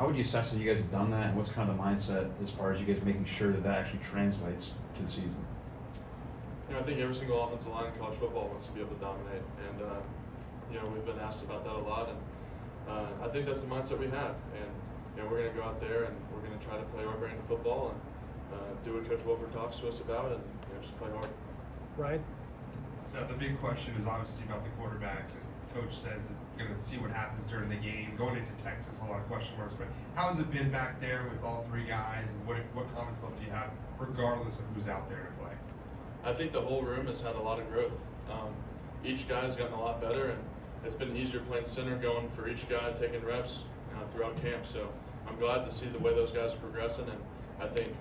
How would you assess that you guys have done that, and what's kind of the mindset as far as you guys making sure that that actually translates to the season? I think every single offensive line in college football wants to be able to dominate, and we've been asked about that a lot, and I think that's the mindset we have, and we're going to go out there and we're going to try to play our brand of football and do what Coach Wolford talks to us about, and just play hard. Ryan? So the big question is obviously about the quarterbacks, and Coach says you're going to see what happens during the game. Going into Texas, a lot of question marks, but how has it been back there with all three guys, and what comments do you have regardless of who's out there to play? I think the whole room has had a lot of growth. Each guy's gotten a lot better, and it's been easier playing center, going for each guy, taking reps throughout camp. So I'm glad to see the way those guys are progressing, and I think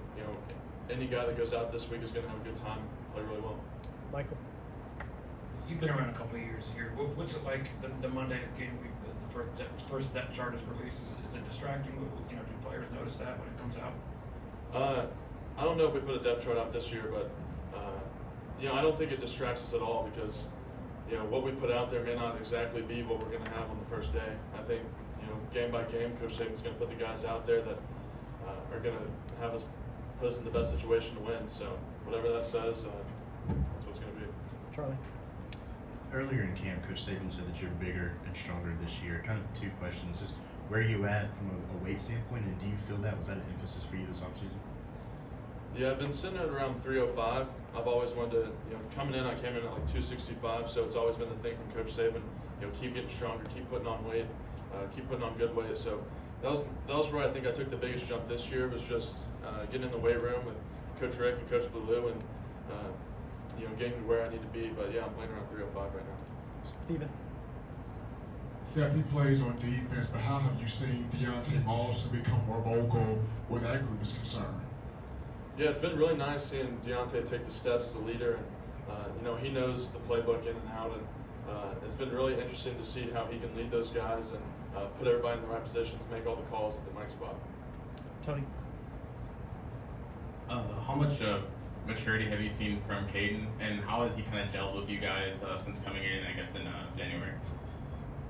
any guy that goes out this week is going to have a good time, play really well. Michael? You've been around a couple of years here. What's it like the Monday of game week? The first depth chart is released. Is it distracting? Do players notice that when it comes out? I don't know if we put a depth chart out this year, but I don't think it distracts us at all, because what we put out there may not exactly be what we're going to have on the first day. I think game by game, Coach Saban's going to put the guys out there that are going to have us put us in the best situation to win. So whatever that says, that's what's going to be. Charlie? Earlier in camp, Coach Saban said that you're bigger and stronger this year. Kind of two questions. Just where are you at from a weight standpoint, and do you feel that? Was that an emphasis for you this offseason? Yeah, I've been sitting at around 305. I've always wanted to, coming in, I came in at like 265, so it's always been the thing from Coach Saban, keep getting stronger, keep putting on weight, keep putting on good weight. So that was where I think I took the biggest jump this year, was just getting in the weight room with Coach Rick and Coach Blue, and getting to where I need to be. But yeah, I'm playing around 305 right now. Steven? Seth, he plays on defense, but how have you seen Deontay Moss become more vocal where that group is concerned? Yeah, it's been really nice seeing Deontay take the steps as a leader, and he knows the playbook in and out, and it's been really interesting to see how he can lead those guys and put everybody in the right positions, make all the calls at the right spot. Tony? How much maturity have you seen from Caden, and how has he kind of gelled with you guys since coming in, I guess, in January?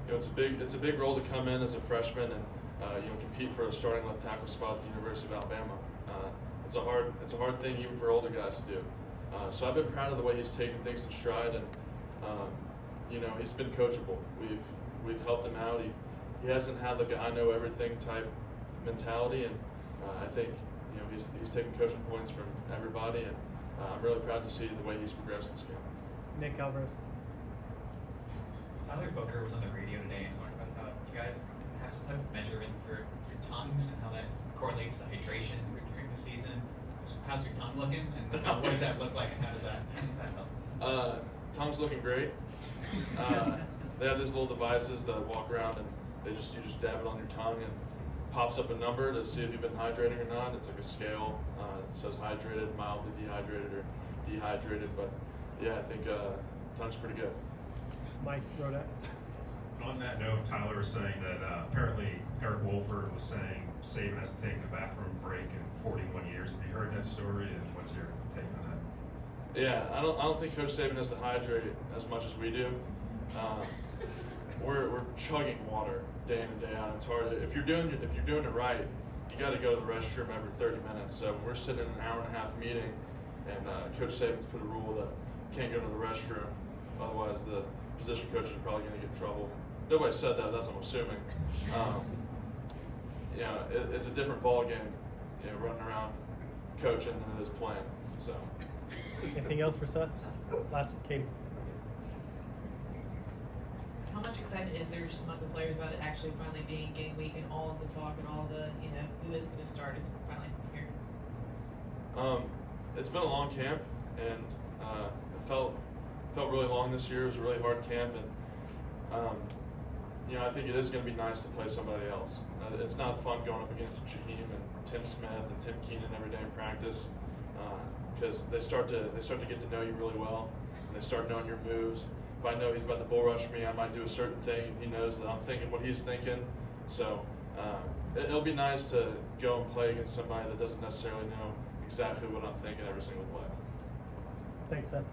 It's a big role to come in as a freshman and compete for a starting left tackle spot at the University of Alabama. It's a hard thing even for older guys to do. So I've been proud of the way he's taken things in stride, and he's been coachable. We've helped him out. He hasn't had like a I know everything type mentality, and I think he's taking coaching points from everybody, and I'm really proud to see the way he's progressed this game. Nick Alvarez? Tyler Booker was on the radio today and talking about how you guys have some type of measurement for your tongues and how that correlates to hydration during the season. So how's your tongue looking, and what does that look like, and how does that help? Tongue's looking great. They have these little devices that walk around, and you just dab it on your tongue, and pops up a number to see if you've been hydrating or not. It's like a scale. It says hydrated, mildly dehydrated, or dehydrated. But yeah, I think tongue's pretty good. Mike Rodak? On that note, Tyler was saying that apparently Eric Wolford was saying Saban hasn't taken a bathroom break in 41 years. Have you heard that story, and what's your take on that? Yeah, I don't think Coach Saban has to hydrate as much as we do. We're chugging water day in and day out. It's hard. If you're doing it right, you got to go to the restroom every 30 minutes. So when we're sitting in an hour and a half meeting, and Coach Saban's put a rule that you can't go to the restroom, otherwise the position coaches are probably going to get in trouble. Nobody said that. That's what I'm assuming. It's a different ball game, running around coaching than it is playing. So. Anything else for Seth? Last one, Katie. How much excitement is there just among the players about it actually finally being game week and all of the talk and all the, who is going to start is finally here? It's been a long camp, and it felt really long this year. It was a really hard camp, and I think it is going to be nice to play somebody else. It's not fun going up against Shaheem and Tim Smith and Tim Keenan every day in practice, because they start to get to know you really well, and they start knowing your moves. If I know he's about to bull rush me, I might do a certain thing, and he knows that I'm thinking what he's thinking. So it'll be nice to go and play against somebody that doesn't necessarily know exactly what I'm thinking every single play. Thanks, Seth.